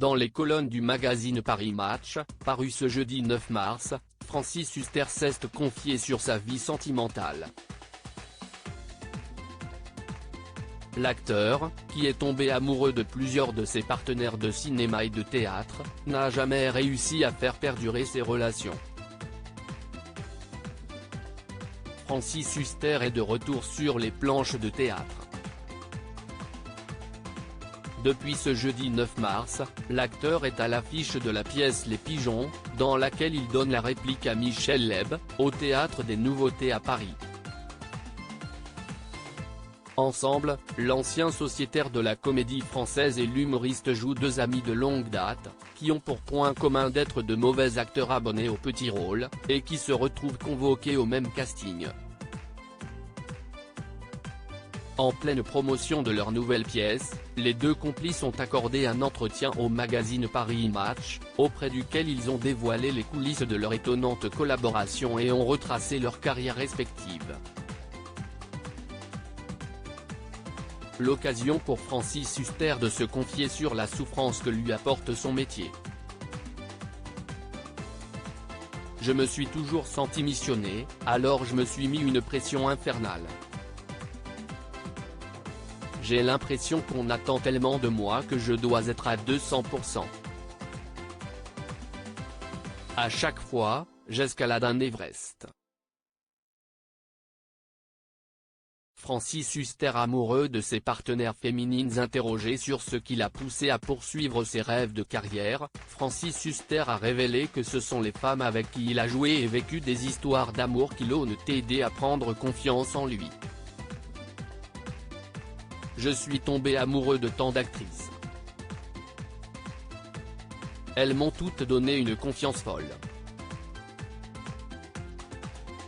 Dans les colonnes du magazine Paris Match, paru ce jeudi 9 mars, Francis Huster s'est confié sur sa vie sentimentale. L'acteur, qui est tombé amoureux de plusieurs de ses partenaires de cinéma et de théâtre, n'a jamais réussi à faire perdurer ses relations. Francis Huster est de retour sur les planches de théâtre. Depuis ce jeudi 9 mars, l'acteur est à l'affiche de la pièce Les Pigeons, dans laquelle il donne la réplique à Michel Leb, au Théâtre des Nouveautés à Paris. Ensemble, l'ancien sociétaire de la Comédie Française et l'humoriste jouent deux amis de longue date, qui ont pour point commun d'être de mauvais acteurs abonnés aux petits rôles, et qui se retrouvent convoqués au même casting. En pleine promotion de leur nouvelle pièce, les deux complices ont accordé un entretien au magazine Paris Match, auprès duquel ils ont dévoilé les coulisses de leur étonnante collaboration et ont retracé leurs carrières respectives. L'occasion pour Francis Huster de se confier sur la souffrance que lui apporte son métier. Je me suis toujours senti missionné, alors je me suis mis une pression infernale. J'ai l'impression qu'on attend tellement de moi que je dois être à 200%. À chaque fois, j'escalade un Everest. Francis Huster, amoureux de ses partenaires féminines interrogé sur ce qui l'a poussé à poursuivre ses rêves de carrière, Francis Huster a révélé que ce sont les femmes avec qui il a joué et vécu des histoires d'amour qui l'ont aidé à prendre confiance en lui. Je suis tombé amoureux de tant d'actrices. Elles m'ont toutes donné une confiance folle.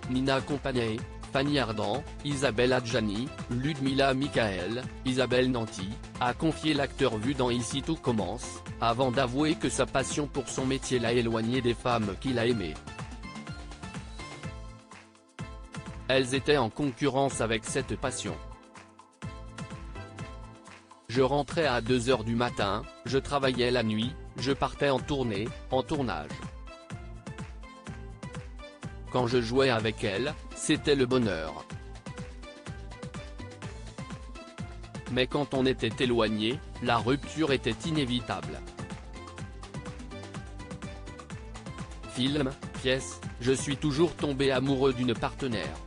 Nina Compagnie, Fanny Ardant, Isabelle Adjani, Ludmilla Michael, Isabelle Nanty, a confié l'acteur vu dans Ici tout commence, avant d'avouer que sa passion pour son métier l'a éloigné des femmes qu'il a aimées. Elles étaient en concurrence avec cette passion. Je rentrais à 2 h du matin, je travaillais la nuit, je partais en tournée, en tournage. Quand je jouais avec elle, c'était le bonheur. Mais quand on était éloigné, la rupture était inévitable. Film, pièce, je suis toujours tombé amoureux d'une partenaire.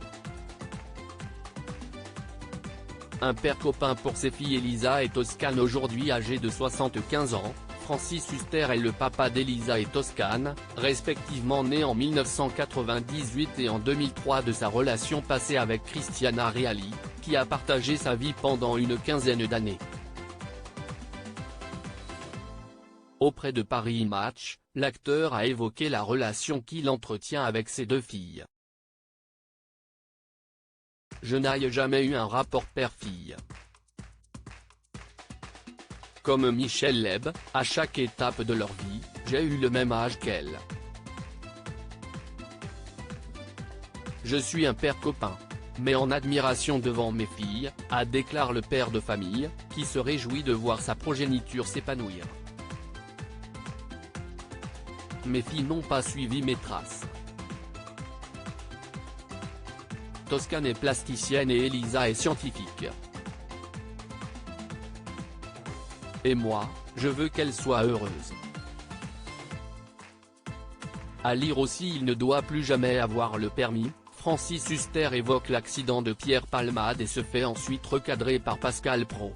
Un père copain pour ses filles Elisa et Toscane, aujourd'hui âgées de 75 ans, Francis Huster est le papa d'Elisa et Toscane, respectivement nés en 1998 et en 2003 de sa relation passée avec Cristiana Reali, qui a partagé sa vie pendant une quinzaine d'années. Auprès de Paris Match, l'acteur a évoqué la relation qu'il entretient avec ses deux filles. Je n'ai jamais eu un rapport père-fille. Comme Michel Leb, à chaque étape de leur vie, j'ai eu le même âge qu'elle. Je suis un père copain, mais en admiration devant mes filles, a déclaré le père de famille, qui se réjouit de voir sa progéniture s'épanouir. Mes filles n'ont pas suivi mes traces. Toscane est plasticienne et Elisa est scientifique. Et moi, je veux qu'elle soit heureuse. À lire aussi Il ne doit plus jamais avoir le permis, Francis Huster évoque l'accident de Pierre Palmade et se fait ensuite recadrer par Pascal Praud.